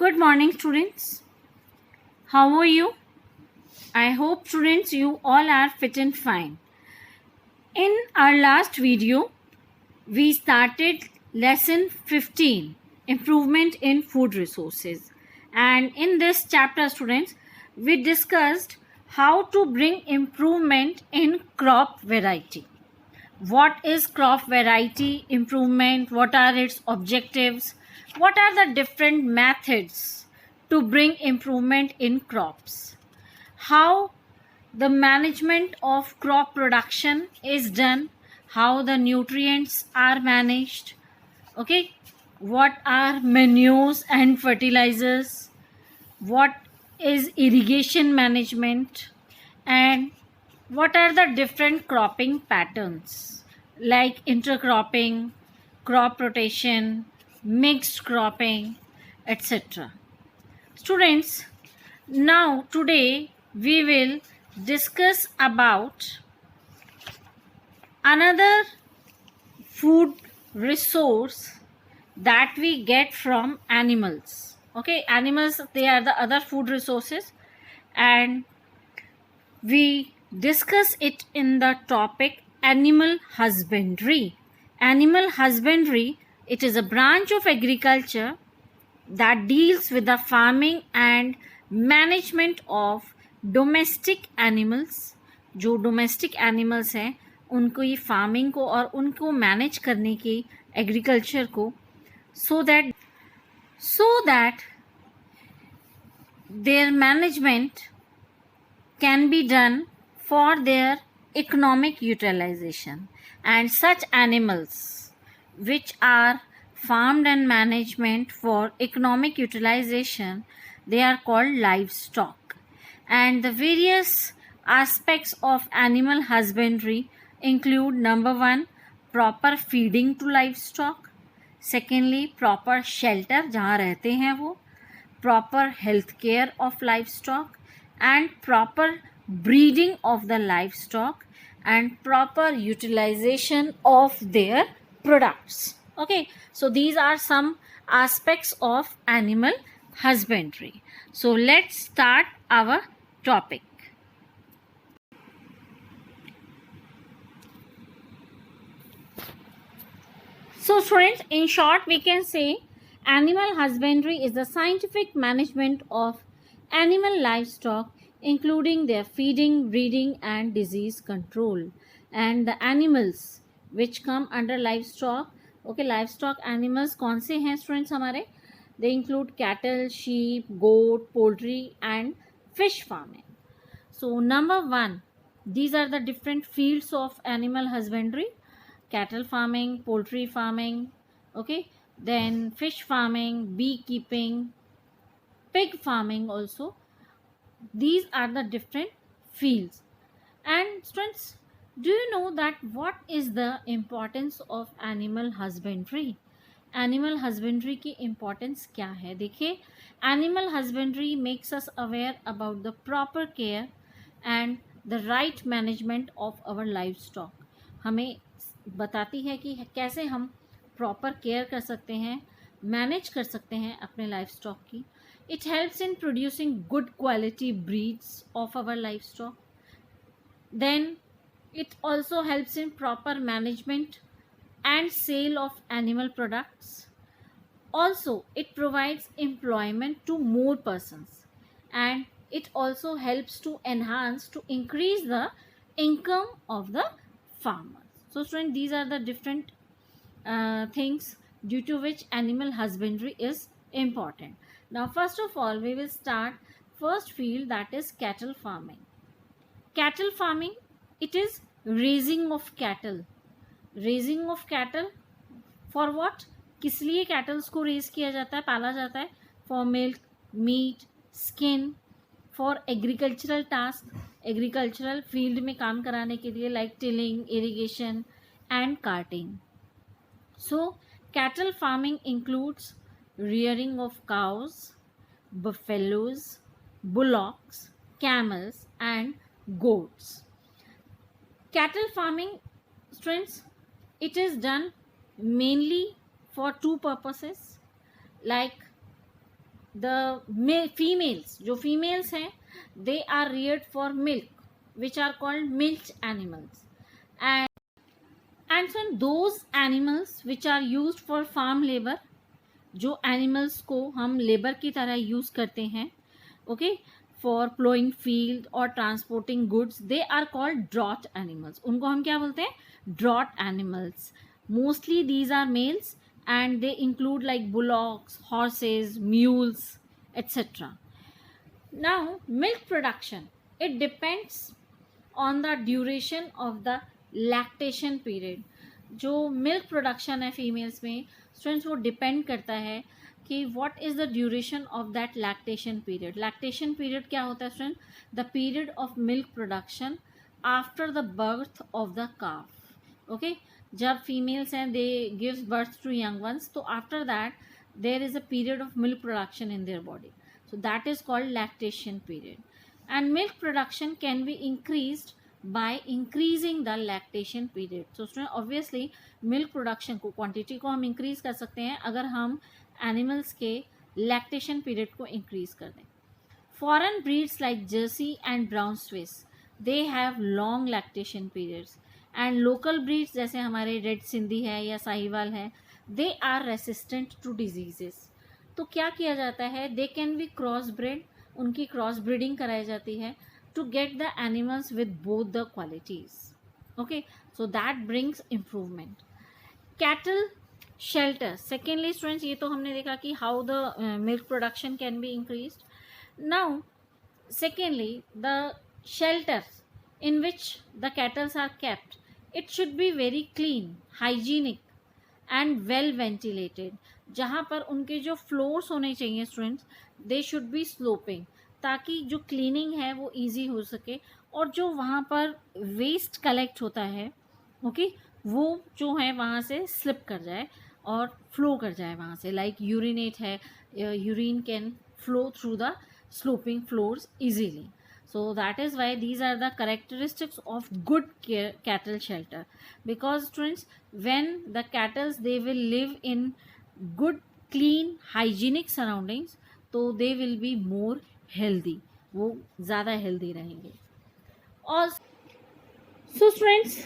Good morning, students. How are you? I hope, students, you all are fit and fine. In our last video, we started lesson 15, Improvement in Food Resources. And in this chapter, students, we discussed how to bring improvement in crop variety. What is crop variety improvement? What are its objectives? What are the different methods to bring improvement in crops? How the management of crop production is done? How the nutrients are managed? Okay, what are manures and fertilizers? What is irrigation management? And what are the different cropping patterns like intercropping, crop rotation, mixed cropping, etc. Students, now today we will discuss about another food resource that we get from animals. Okay, animals, they are the other food resources, and we discuss it in the topic animal husbandry. Animal husbandry, it is a branch of agriculture that deals with the farming and management of domestic animals. जो domestic animals हैं उनको ये farming को और उनको manage करने की agriculture को so that their management can be done for their economic utilization, and such animals which are farmed and management for economic utilization, they are called livestock. And the various aspects of animal husbandry include: number 1, proper feeding to livestock; secondly, proper shelter जहाँ रहते हैं वो; proper health care of livestock, and proper breeding of the livestock, and proper utilization of their products. Okay, so these are some aspects of animal husbandry. So let's start our topic. So students, in short, we can say animal husbandry is the scientific management of animal livestock, including their feeding, breeding, and disease control. And the animals which come under livestock, okay, livestock animals कौन से हैं students हमारे? They include cattle, sheep, goat, poultry, and fish farming. So number 1, these are the different fields of animal husbandry: cattle farming, poultry farming, okay, then fish farming, beekeeping, pig farming also. These are the different fields. And students, do you know that what is the importance of animal husbandry? Animal husbandry की importance क्या है? देखिए, animal husbandry makes us aware about the proper care and the right management of our life stock. हमें बताती है कि कैसे हम प्रॉपर केयर कर सकते हैं, मैनेज कर सकते हैं अपने लाइफ स्टॉक की. It helps in producing good quality breeds of our life stock. Then it also helps in proper management and sale of animal products. Also, it provides employment to more persons, and it also helps to enhance, to increase the income of the farmers. So students, these are the different things due to which animal husbandry is important. Now first of all, we will start first field, that is cattle farming. Cattle farming, it is raising of cattle. Raising of cattle for what? किस लिए kettles को raise किया जाता है, पाला जाता है? For milk, meat, skin, for agricultural task, agricultural field में काम कराने के लिए, like tilling, irrigation and carting. So cattle farming includes rearing of cows, buffaloes, bullocks, camels, and goats. Cattle farming, students, it is done mainly for two purposes, like the females, जो females हैं, they are reared for milk, which are called milch animals. And so those animals which are used for farm labor, जो animals को हम labour की तरह use करते हैं, okay, for ploughing field और transporting goods, they are called draught animals. उनको हम क्या बोलते हैं? Draught animals. Mostly these are males and they include like bullocks, horses, mules, etc. Now milk production, it depends on the duration of the lactation period. जो milk production है females में students, वो depend करता है कि what is the duration of that lactation period. Lactation period क्या होता है student? The period of milk production after the birth of the calf. Okay, जब फीमेल्स हैं they gives birth to young ones, तो after that there is a period of milk production in their body, so that is called lactation period. And milk production can be increased by increasing the lactation period. So student, obviously milk production को, quantity को हम increase कर सकते हैं अगर हम animals के lactation period को increase कर दें. Foreign breeds like Jersey and Brown Swiss, they have long lactation periods. And local breeds जैसे हमारे Red Sindhi है या साहिवाल है, they are resistant to diseases. तो क्या किया जाता है? They can be crossbred, उनकी क्रॉस ब्रीडिंग कराई जाती है to get the animals with both the qualities. Okay, so that brings improvement. Cattle shelter, secondly students, ये तो हमने देखा कि how the milk production can be increased. Now secondly, the shelters in which the cattle are kept, it should be very clean, hygienic and well ventilated. जहाँ पर उनके जो floors होने चाहिए students, they should be sloping, ताकि जो cleaning है वो इजी हो सके, और जो वहाँ पर वेस्ट कलेक्ट होता है, ओके, वो जो है वहाँ से स्लिप कर जाए और फ्लो कर जाए वहाँ से, लाइक यूरिनेट है, urine can flow through the sloping floors easily. So that is why these are the characteristics of good cattle shelter, because students, when the cattle they will live in good, clean, hygienic surroundings, तो they will be more healthy, वो ज़्यादा healthy रहेंगे. और so students,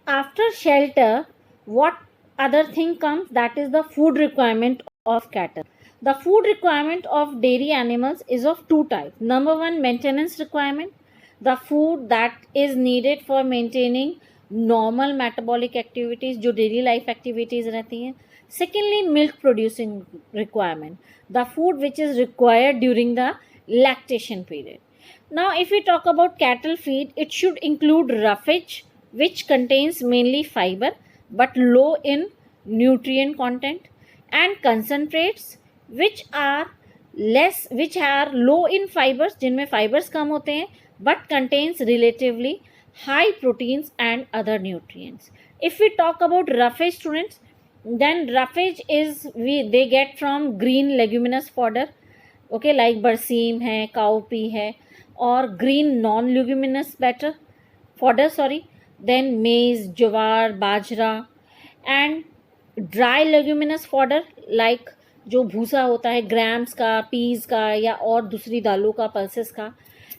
after shelter, what other thing comes? That is the food requirement of cattle. The food requirement of dairy animals is of two types. Number one, maintenance requirement, the food that is needed for maintaining normal metabolic activities, जो daily life activities रहती हैं. Secondly, milk producing requirement, the food which is required during the lactation period. Now, if we talk about cattle feed, it should include roughage, which contains mainly fiber but low in nutrient content, and concentrates, which are low in fibers, जिनमें fibers कम होते हैं, but contains relatively high proteins and other nutrients. If we talk about roughage, students, then roughage is they get from green leguminous fodder, okay, like barseem है, cowpea है, और green non-leguminous fodder, then maize, jowar, bajra, and dry leguminous fodder like जो भूसा होता है grams का, Ps का या और दूसरी दालों का, पल्सेस का,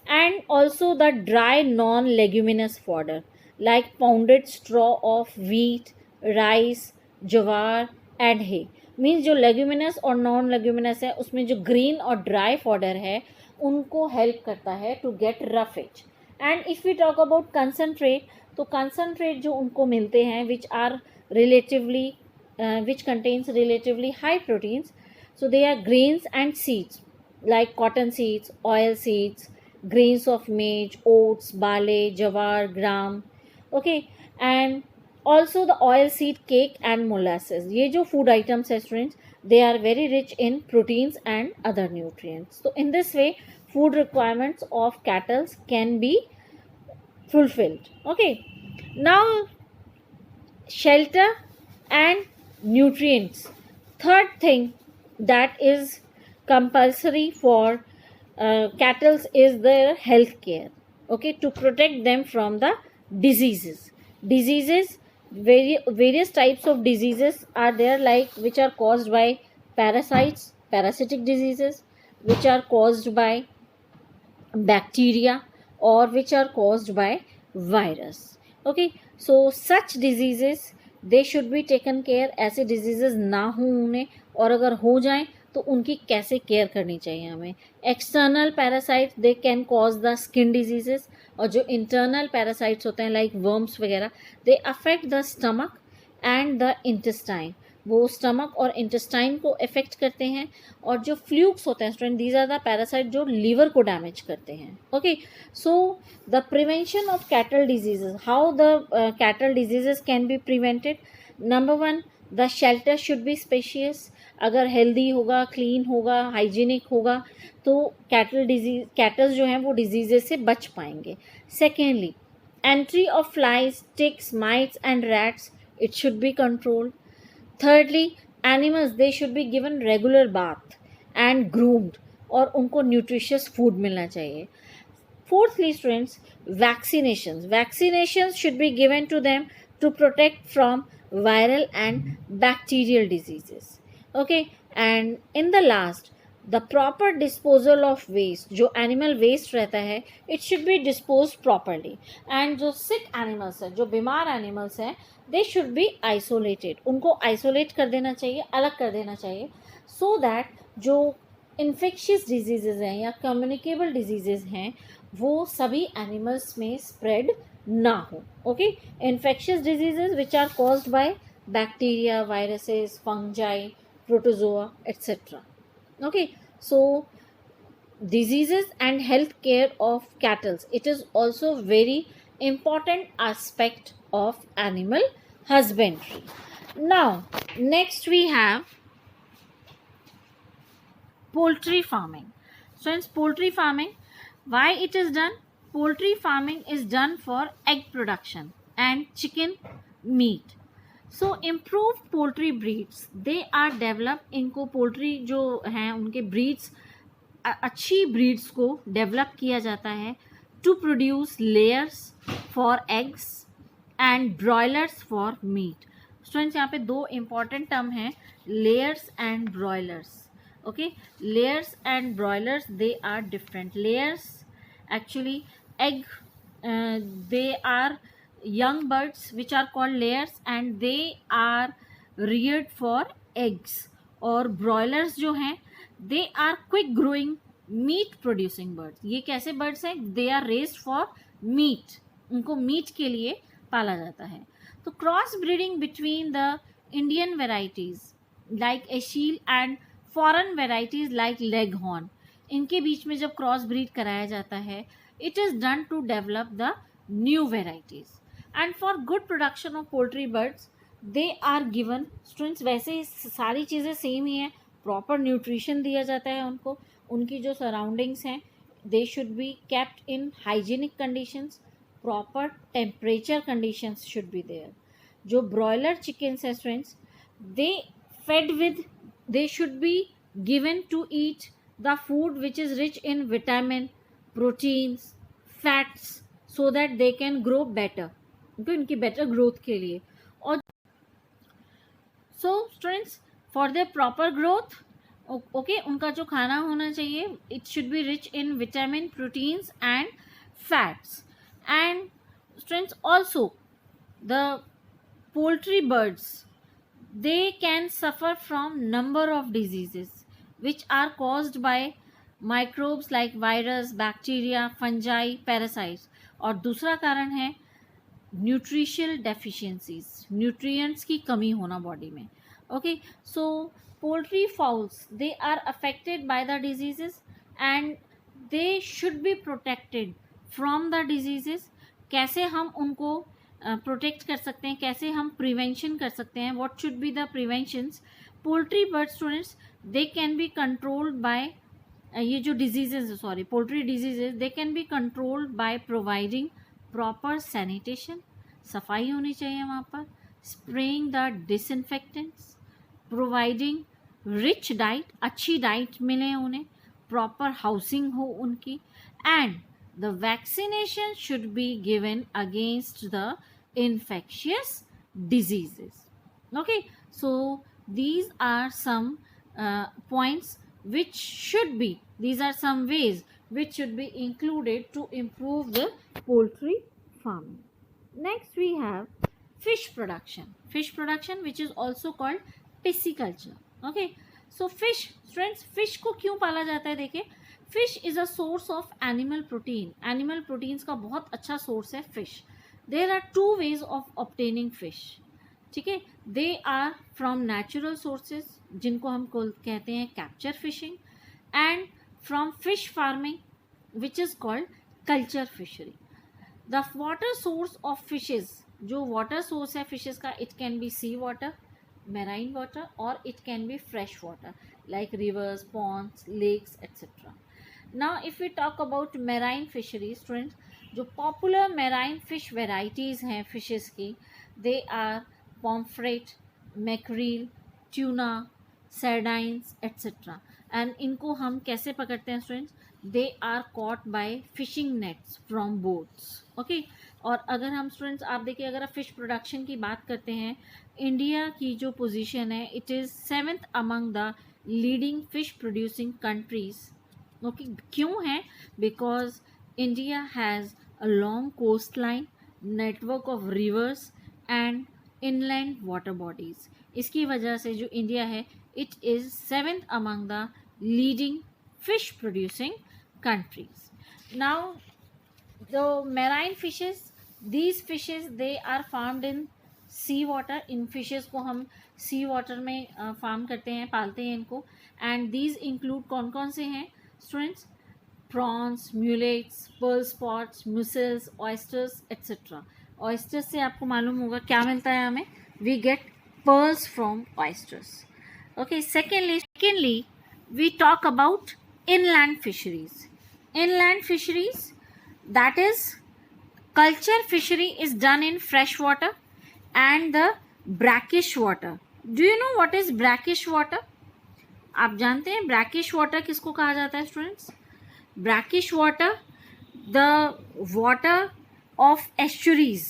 and also the dry non leguminous fodder like pounded straw of wheat, rice, jowar and hay. Means जो लेग्यूमिनस और नॉन लेग्यूमिनस है उसमें जो ग्रीन और ड्राई फॉडर है उनको हेल्प करता है to get roughage. And if we talk about concentrate, तो कंसनट्रेट जो उनको मिलते हैं which are relatively which contains relatively high proteins, so they are grains and seeds like cotton seeds, oil seeds, grains of maize, oats, barley, jawar, gram, okay, and also the oil seed cake and molasses. ये जो food items है students, they are very rich in proteins and other nutrients. So in this way food requirements of cattle can be fulfilled. Okay, now shelter and nutrients. Third thing that is compulsory for cattle is their health care, okay, to protect them from the diseases. Various types of diseases are there, like which are caused by parasites, parasitic diseases which are caused by bacteria or which are caused by virus. Okay, so such diseases they should be taken care. ऐसे diseases ना हो उन्हें, और अगर हो जाएं तो उनकी कैसे केयर करनी चाहिए हमें. External parasites they can cause the skin diseases, और जो इंटरनल पैरासाइट्स होते हैं लाइक वर्म्स वगैरह, they affect the stomach and the intestine. वो स्टमक और इंटेस्टाइन को इफेक्ट करते हैं. और जो फ्लूक्स होते हैं student, these are the parasite जो लीवर को डैमेज करते हैं. Okay, so the prevention of cattle diseases, how the cattle diseases can be prevented. Number one, the shelter should be spacious. अगर हेल्दी होगा, क्लीन होगा, hygienic होगा तो kettles जो हैं वो डिजीजेस से बच पाएंगे. Secondly, entry of flies, ticks, mites and rats, it should be controlled. Thirdly, animals they should be given regular bath and groomed, और उनको nutritious food मिलना चाहिए. Fourthly students, vaccinations should be given to them to protect from viral and bacterial diseases. Okay, and in the last, the proper disposal of waste, जो animal waste रहता है, it should be disposed properly. and जो sick animals है, जो बीमार animals हैं, they should be isolated. उनको isolate कर देना चाहिए, अलग कर देना चाहिए, so that जो infectious diseases हैं या communicable diseases हैं वो सभी animals में spread ना हो. Okay, infectious diseases which are caused by bacteria, viruses, fungi, protozoa, etc. Okay, so diseases and health care of cattle, it is also very important aspect of animal husbandry. Now next we have poultry farming. Friends, poultry farming, why it is done? Poultry farming is done for egg production and chicken meat. So improve poultry breeds they are develop. इनको poultry जो हैं उनके breeds, अच्छी breeds को develop किया जाता है to produce layers for eggs and broilers for meat. Students, यहाँ पे दो इम्पॉर्टेंट टर्म हैं, layers and broilers. Okay, layers and broilers they are different. Layers actually egg, they are young birds which are called layers and they are reared for eggs. और broilers जो हैं they are quick growing meat producing birds. ये कैसे birds हैं? they are raised for meat. उनको meat के लिए पाला जाता है. तो cross breeding between the Indian varieties like Asil and foreign varieties like Leghorn, इनके बीच में जब क्रॉस ब्रीड कराया जाता है, it is done to develop the new varieties. And for good production of poultry birds, they are given, students वैसे सारी चीज़ें same ही हैं, प्रॉपर न्यूट्रिशन दिया जाता है उनको, उनकी जो सराउंडिंग्स हैं they should be kept in hygienic conditions, proper temperature conditions should be there. जो ब्रॉयलर चिकन्स हैं students, they should be given to eat the food which is rich in vitamin, proteins, fats, so that they can grow better, तो इनकी better growth के लिए. और so students, for their proper growth, okay, उनका जो खाना होना चाहिए, it should be rich in vitamin, proteins and fats. And students, also the poultry birds, they can suffer from number of diseases which are caused by microbes like virus, bacteria, fungi, parasites. और दूसरा कारण है nutritional deficiencies, nutrients की कमी होना body में. Okay, so poultry fowls they are affected by the diseases and they should be protected from the diseases. कैसे हम उनको प्रोटेक्ट कर सकते हैं, कैसे हम प्रिवेंशन कर सकते हैं, what should be the preventions. Poultry bird students they can be controlled by, ये जो diseases, sorry poultry diseases, they can be controlled by providing proper sanitation, सफाई होनी चाहिए वहाँ पर, spraying the disinfectants, providing rich diet, अच्छी diet मिले उन्हें, प्रॉपर हाउसिंग हो उनकी, and the vaccination should be given against the infectious diseases. Okay, so these are some points which should be, these are some ways which should be included to improve the poultry farming. Next we have fish production. Fish production, which is also called pisciculture. Okay, so fish, friends, fish को क्यों पाला जाता है? देखिए, fish is a source of animal protein. Animal proteins का बहुत अच्छा source है fish. There are two ways of obtaining fish. ठीक है, they are from natural sources, जिनको हम कहते हैं capture fishing, and from fish farming which is called culture fishery. The water source of fishes, जो वाटर सोर्स है fishes का, it can be sea water, marine water, और it can be fresh water like rivers, ponds, lakes etcetera. Now if we talk about marine fisheries, friends, जो popular marine fish varieties हैं fishes की, they are pomfret, mackerel, tuna, sardines etc. And इनको हम कैसे पकड़ते हैं students? They are caught by fishing nets from boats. Okay, और अगर हम स्टूडेंट्स आप देखिए, अगर आप फिश प्रोडक्शन की बात करते हैं, इंडिया की जो पोजीशन है, it is 7th among the leading fish producing countries. Okay, क्यों है? Because India has a long coast line, network of rivers and inland water bodies. इसकी वजह से जो इंडिया है, it is 7th among the leading fish producing countries. Now the marine fishes, these fishes they are farmed in sea water. इन fishes को हम सी water में farm करते हैं, पालते हैं इनको. एंड दीज इंक्लूड कौन कौन से हैं students? Prawns, mullets, pearl spots, mussels, oysters etcetera. Oysters से आपको मालूम होगा क्या मिलता है हमें? We get pearls from oysters. Okay, secondly we talk about inland fisheries. Inland fisheries, that is culture fishery is done in fresh water and the brackish water. Do you know what is brackish water? आप जानते हैं brackish water किसको कहा जाता है students? Brackish water, the water of estuaries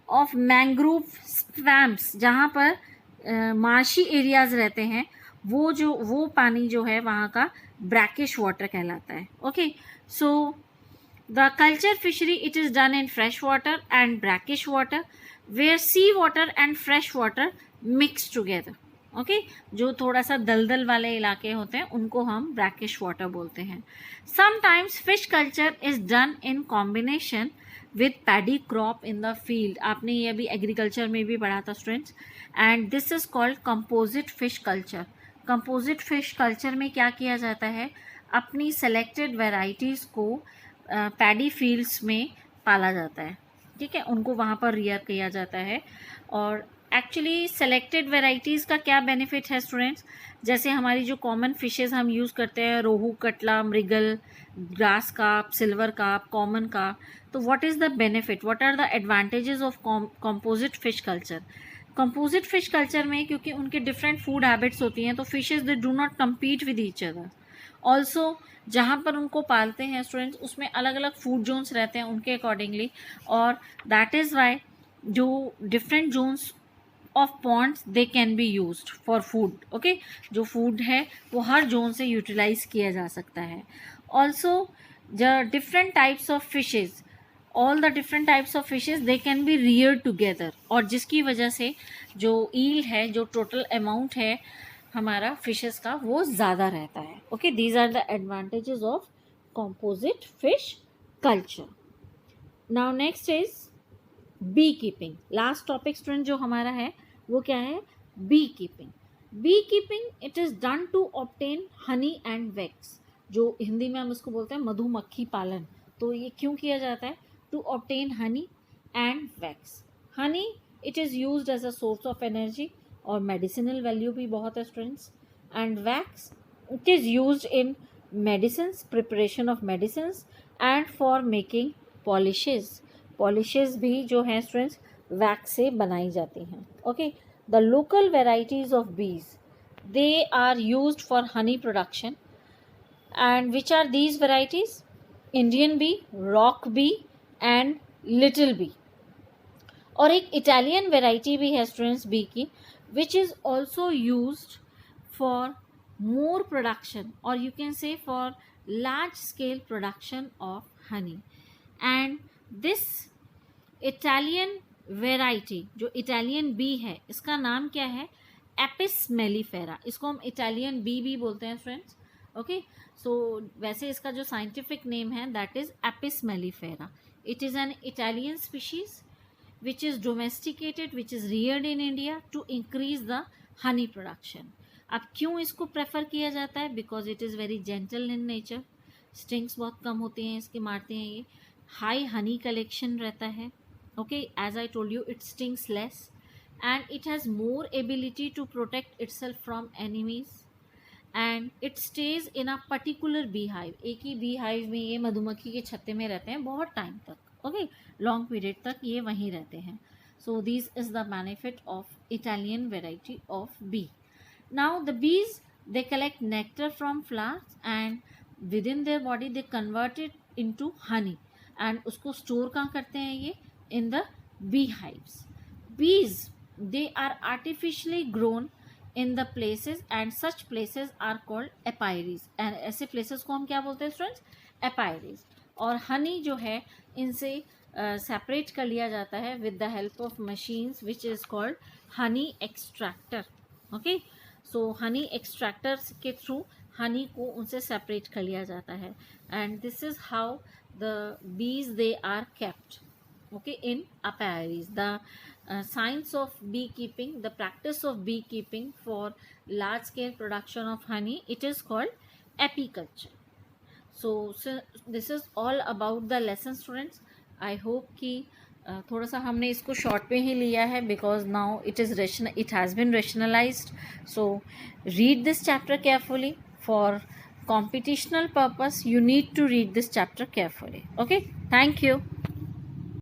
of mangrove swamps, जहाँ पर marshy areas रहते हैं, वो पानी जो है वहाँ का ब्रैकिश वाटर कहलाता है. Okay, so the culture fishery it is done in fresh water and brackish water where sea water and fresh water mix together. Okay, जो थोड़ा सा दलदल वाले इलाके होते हैं उनको हम ब्रैकिश वाटर बोलते हैं. Sometimes fish culture is done in combination with paddy crop in the field. आपने ये अभी एग्रीकल्चर में भी पढ़ा था students. And this is called composite fish culture. Composite fish culture में क्या किया जाता है? अपनी सेलेक्टेड वेराइटीज़ को पैडी फील्ड्स में पाला जाता है. ठीक है, उनको वहाँ पर रियर किया जाता है. और एक्चुअली सेलेक्टेड वेराइटीज़ का क्या बेनिफिट है स्टूडेंट्स? जैसे हमारी जो कॉमन फिशेस हम यूज़ करते हैं, rohu, catla, mrigal, grass carp, silver carp, common carp, तो what is the benefit, what are the advantages of composite fish culture? Composite fish culture में क्योंकि उनके डिफरेंट फूड हैबिट्स होती हैं, तो fishes they do not compete with each other. Also जहाँ पर उनको पालते हैं स्टूडेंट्स, उसमें अलग अलग फूड जोन्स रहते हैं उनके अकॉर्डिंगली, और दैट इज़ वाई जो different zones of ponds they can be used for food. Okay, जो फूड है वो हर जोन से यूटिलाइज किया जा सकता है. Also the different types of fishes, all the different types of fishes they can B rear together, और जिसकी वजह से जो ईल है, जो टोटल अमाउंट है हमारा फिशेस का, वो ज़्यादा रहता है. Okay, these are the advantages of composite fish culture. Now next is bee keeping. Last topic student जो हमारा है वो क्या है? Bee keeping. Bee keeping it is done to obtain honey and wax. जो हिंदी में हम इसको बोलते हैं मधुमक्खी पालन. तो ये क्यों किया जाता है? To obtain honey and wax. Honey it is used as a source of energy, और मेडिसिनल वैल्यू भी बहुत है students. And wax it is used in medicines, preparation of medicines and for making polishes. Polishes भी जो हैं students wax से बनाई जाती हैं. Okay, the local varieties of bees, they are used for honey production. And which are these varieties? Indian bee, rock B and little bee. और एक Italian variety भी है स्टूडेंट्स बी की, which is also used for more production, or you can say for large scale production of honey. And this Italian variety, जो Italian B है, इसका नाम क्या है? Apis mellifera. इसको हम इटालियन बी भी बोलते हैं फ्रेंड्स. ओके, सो वैसे इसका जो साइंटिफिक नेम है that is Apis mellifera. It is an Italian species which is domesticated, which is reared in India to increase the honey production. अब क्यों इसको प्रेफर किया जाता है? Because it is very gentle in nature. Stings बहुत कम होते हैं इसके, मारते हैं ये. हाई हनी कलेक्शन रहता है. Okay, as I told you it stings less and it has more ability to protect itself from enemies and it stays in a particular bee hive. एक ही बी हाइव में ये मधुमक्खी के छत्ते में रहते हैं बहुत टाइम तक. ओके, लॉन्ग पीरियड तक ये वहीं रहते हैं. So this is the benefit of Italian variety of bee. Now the bees they collect nectar from flowers and within their body they convert it into honey and उसको store कहाँ करते हैं ये? In the bee hives. Bees they are artificially grown in the places and such places are called apiaries. and ऐसे places को हम क्या बोलते हैं स्टूडेंट्स? apiaries. और हनी जो है इनसे सेपरेट कर लिया जाता है with the help of machines which is called honey extractor. Okay, so honey extractors के थ्रू हनी को उनसे सेपरेट कर लिया जाता है. And this is how the bees they are kept. Okay, in apiaries. The science of beekeeping, the practice of beekeeping for large scale production of honey, it is called apiculture. So this is all about the lesson students. I hope कि थोड़ा सा हमने इसको short में ही लिया है because now it has been rationalized. So read this chapter carefully. For computational purpose you need to read this chapter carefully. Okay, thank you.